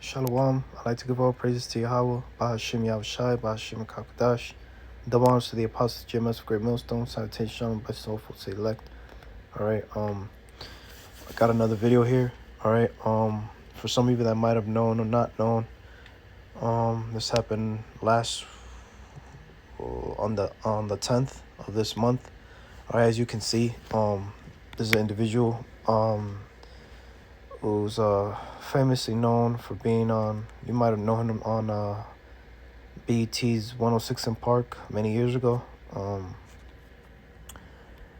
Shalom. I'd like to give all praises to Yahweh, Bahashim Yahushai, Bahashim Kakadash. Double honors to the apostles, GMS of Great Millstone, Salutation, Shalom, blessed soulful, to elect. Alright, I got another video here. Alright, for some of you that might have known or not known, this happened last on the 10th of this month. Alright, as you can see, this is an individual who's famously known for being on, you might have known him on BET's 106 in Park many years ago.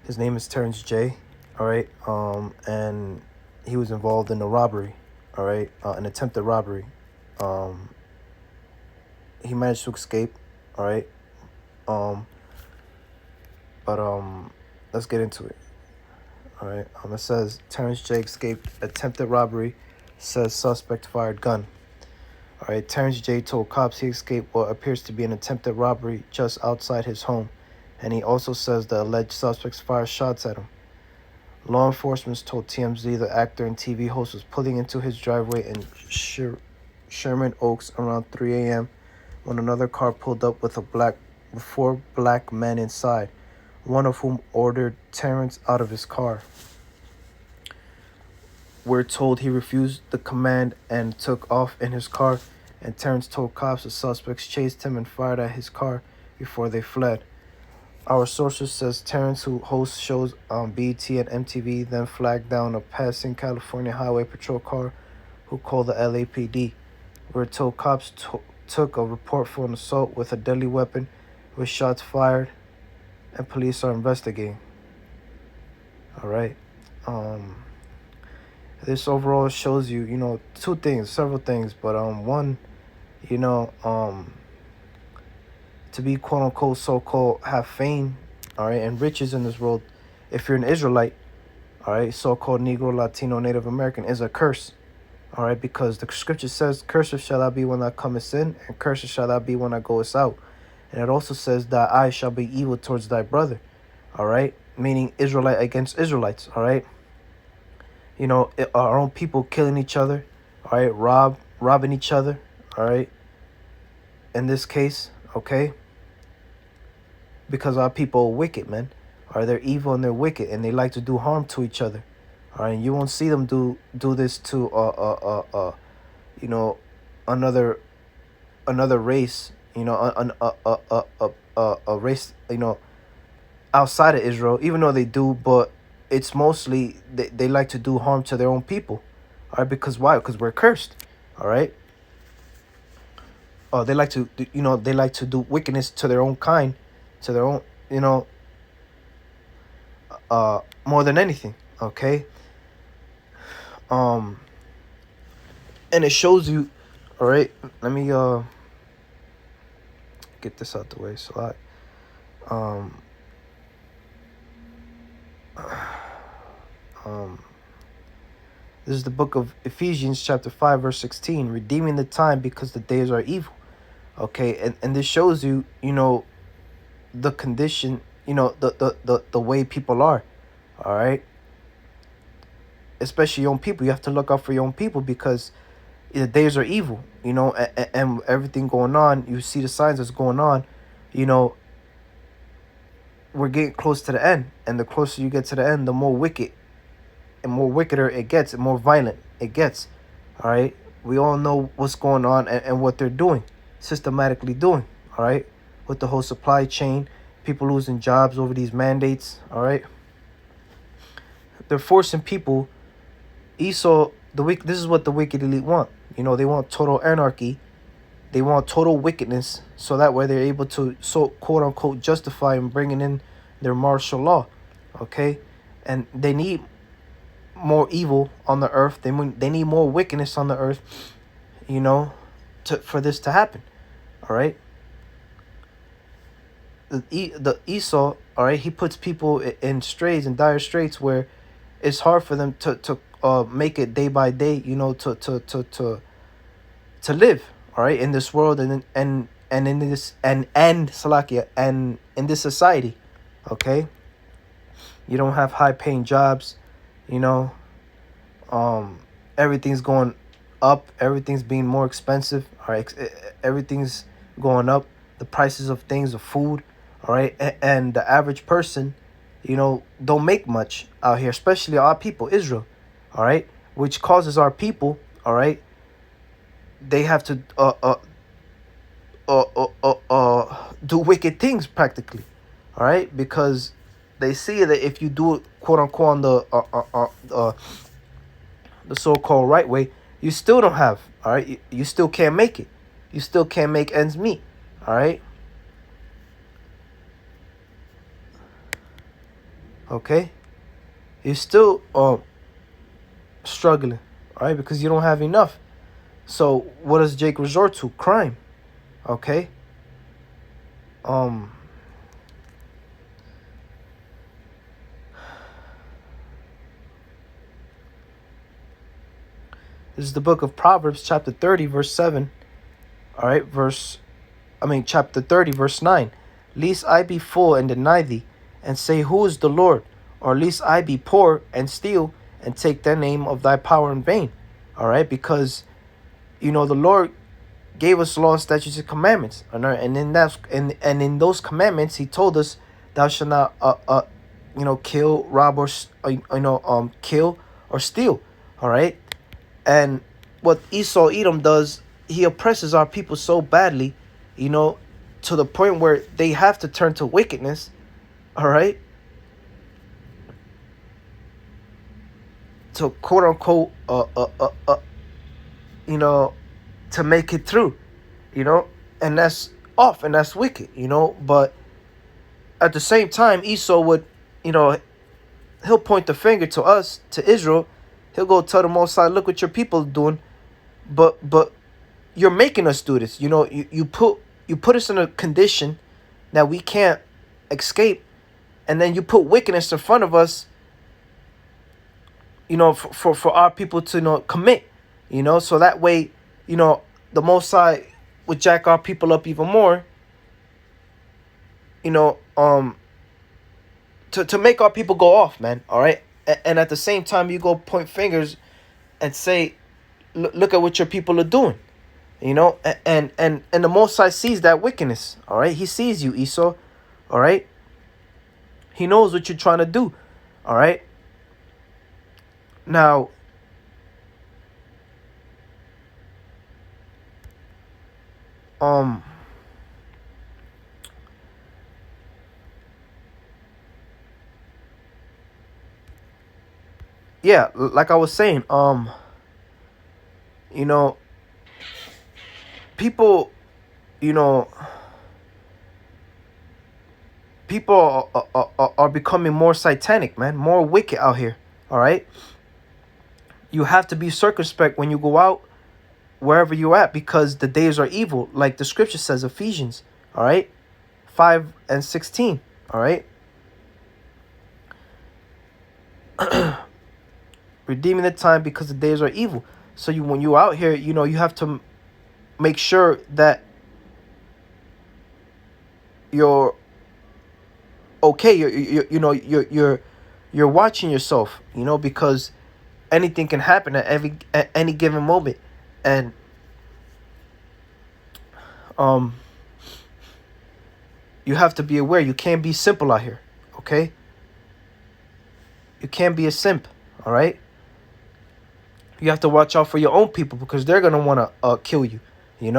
His name is Terrence J. All right, and he was involved in a robbery. All right, an attempted robbery. He managed to escape. All right, but let's get into it. All right, it says Terrence J escaped attempted robbery, says suspect fired gun. All right, Terrence J told cops he escaped what appears to be an attempted robbery just outside his home, and he also says the alleged suspects fired shots at him. Law enforcement told TMZ the actor and TV host was pulling into his driveway in Sherman Oaks around 3 a.m. when another car pulled up with four black men inside, one of whom ordered Terrence out of his car. We're told he refused the command and took off in his car, and Terrence told cops the suspects chased him and fired at his car before they fled. Our sources says Terrence, who hosts shows on BET and MTV, then flagged down a passing California Highway Patrol car who called the LAPD. We're told cops took a report for an assault with a deadly weapon with shots fired, and police are investigating. All right. This overall shows you, several things, but one, to be quote unquote so-called have fame, all right, and riches in this world, if you're an Israelite, all right, so-called Negro, Latino, Native American, is a curse, all right, because the scripture says, "Cursed shall I be when I cometh in, and cursed shall I be when I goest out." And it also says that I shall be evil towards thy brother, all right, meaning Israelite against Israelites, all right. Our own people killing each other, all right, robbing each other, all right, in this case, okay, because our people are wicked, man. All right, they're evil and they're wicked, and they like to do harm to each other. All right, and you won't see them do this to another race, a race, outside of Israel, even though they do, but it's mostly they like to do harm to their own people. All right, because why? Because we're cursed. All right. They like to do wickedness to their own kind, to their own, more than anything. Okay. And it shows you. All right. Let me get this out the way. So this is the book of Ephesians chapter 5 verse 16, redeeming the time because the days are evil. Okay, and this shows you, the condition, the way people are. All right, especially your own people. You have to look out for your own people because the days are evil, and everything going on. You see the signs that's going on. We're getting close to the end, and the closer you get to the end, the more wicked and more wickeder it gets, and more violent it gets. All right, we all know what's going on and what they're doing, systematically doing. All right, with the whole supply chain, people losing jobs over these mandates. All right, they're forcing people. This is what the wicked elite want. They want total anarchy. They want total wickedness, so that way they're able to, so quote unquote, justify and bringing in their martial law. Okay, and they need more evil on the earth. They need more wickedness on the earth, for this to happen. All right. The Esau, all right, he puts people in dire straits where it's hard for them to make it day by day, to live, all right, in this world and in this and Salakia and in this society. Okay, you don't have high paying jobs, everything's going up. Everything's being more expensive. All right, everything's going up. The prices of things, of food. All right, and the average person, don't make much out here, especially our people, Israel. All right, which causes our people. All right, they have to do wicked things practically. All right, because they see that if you do it, quote unquote, on the so-called right way, you still don't have. All right, you still can't make it. You still can't make ends meet. All right. Okay. You're still struggling. All right, because you don't have enough. So what does Jake resort to? Crime. Okay. Um. This is the book of Proverbs, chapter 30, verse 7. All right, chapter 30, verse 9. Lest I be full and deny thee, and say, who is the Lord? Or lest I be poor and steal, and take the name of thy power in vain. All right, because, the Lord gave us laws, statutes, and commandments. All right, and in those commandments, he told us, thou shalt not, kill, rob, or, kill or steal. All right. And what Esau Edom does, he oppresses our people so badly, to the point where they have to turn to wickedness, all right? To quote unquote, to make it through, and that's off and that's wicked, But at the same time, Esau would, he'll point the finger to us, to Israel. He'll go tell the Most High, look what your people are doing. But you're making us do this. You put us in a condition that we can't escape, and then you put wickedness in front of us, for our people to commit, so that way, the Most High would jack our people up even more, to make our people go off, man. All right, and at the same time, you go point fingers and say, look at what your people are doing, and the Most High sees that wickedness. All right, he sees you, Esau. All right, he knows what you're trying to do. All right, now yeah, like I was saying, people, people are becoming more satanic, man, more wicked out here. All right, you have to be circumspect when you go out, wherever you're at, because the days are evil, like the scripture says, Ephesians, all right, 5:16. All right, redeeming the time because the days are evil. So when you're out here, you have to make sure that you're okay. You're watching yourself, because anything can happen at any given moment, and you have to be aware. You can't be simple out here, okay? You can't be a simp, all right? You have to watch out for your own people, because they're gonna want to kill you, You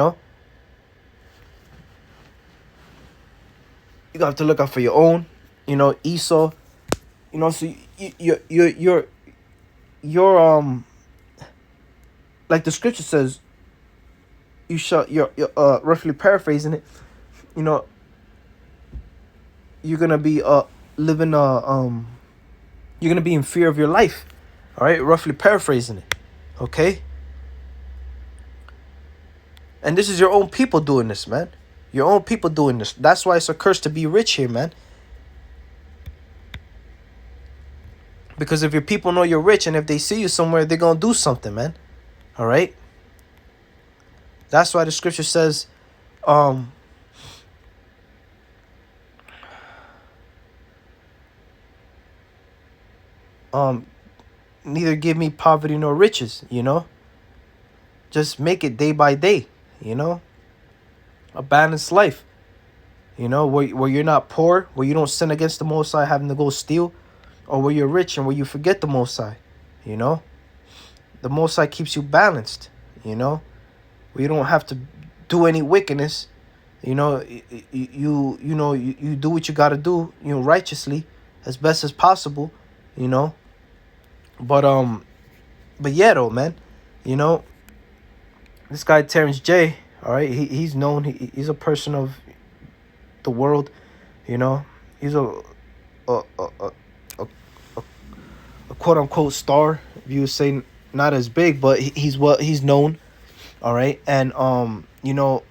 have to look out for your own, Esau, So you're like the scripture says, you're roughly paraphrasing it, you're gonna be living you're gonna be in fear of your life. All right, roughly paraphrasing it. Okay, and this is your own people doing this, man. Your own people doing this. That's why it's a curse to be rich here, man. Because if your people know you're rich, and if they see you somewhere, they're gonna do something, man. All right, that's why the scripture says, neither give me poverty nor riches, just make it day by day, you know, a balanced life, you know, where you're not poor, where you don't sin against the Most High having to go steal, or where you're rich and where you forget the Most High, you know. The Most High keeps you balanced, you know, where you don't have to do any wickedness, you know. You do what you got to do, you know, righteously as best as possible, you know. But yeah, though, man, you know, this guy Terrence J, all right, he's known, he's a person of the world, you know. He's a, a, a, a quote unquote star, if you would say, not as big, but he's known, all right. And you know,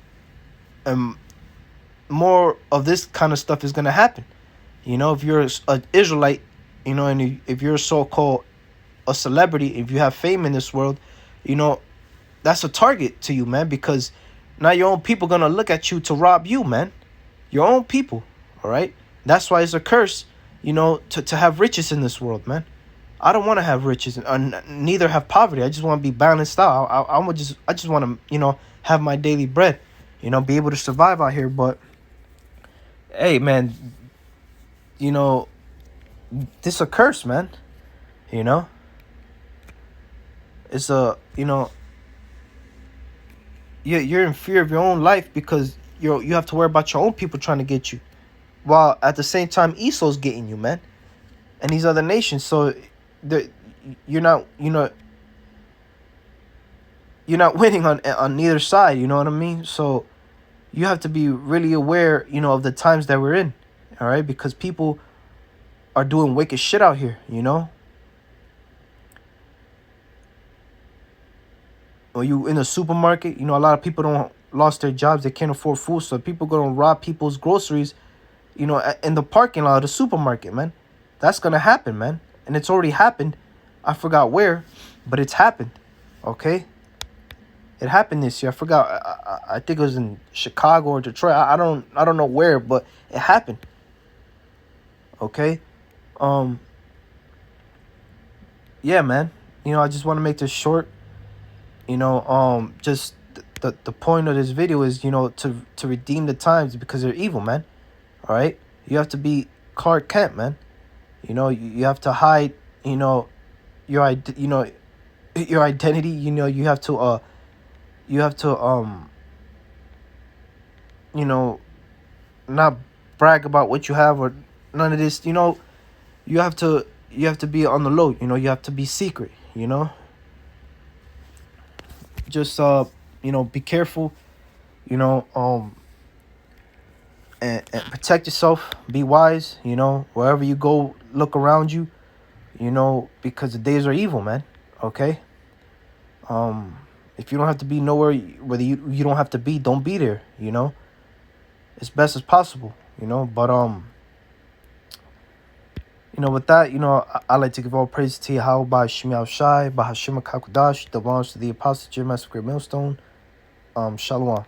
more of this kind of stuff is gonna happen, you know. If you're an Israelite, you know, and if you're so-called a celebrity, if you have fame in this world, you know, that's a target to you, man, because now your own people gonna look at you to rob you, man. Your own people, all right. That's why it's a curse, you know, to have riches in this world, man. I don't want to have riches, and neither have poverty. I just want to be balanced out. I just want to, you know, have my daily bread, you know, be able to survive out here. But hey, man, you know, this a curse, man. You know, it's a, you know, you're in fear of your own life because you have to worry about your own people trying to get you, while at the same time Esau's getting you, man, and these other nations. So you're not, you know, you're not winning on neither side. You know what I mean? So you have to be really aware, you know, of the times that we're in, all right? Because people are doing wicked shit out here, you know. When you in the supermarket, you know, a lot of people don't lost their jobs, they can't afford food, so people gonna rob people's groceries, you know, in the parking lot of the supermarket, man. That's gonna happen, man, and it's already happened. I forgot where, but it's happened. Okay, it happened this year. I forgot. I think it was in Chicago or Detroit. I don't know where, but it happened. Okay, yeah, man. You know, I just want to make this short. You know, just the point of this video is, you know, to redeem the times because they're evil, man. All right, you have to be Clark Kent, man. You know, you have to hide, you know, your identity. You know, you have to you know, not brag about what you have or none of this. You know, you have to be on the low. You know, you have to be secret. You know, just you know, be careful. You know, and protect yourself. Be wise. You know, wherever you go, look around you. You know, because the days are evil, man. Okay. If you don't have to be nowhere, whether you don't have to be, don't be there. You know, as best as possible. You know, but you know, with that, you know, I like to give all praise to Yahweh by Shemiel Shai, by Hashem Kakudash, that belongs to the Apostle Jeremiah Great Millstone. Shalom.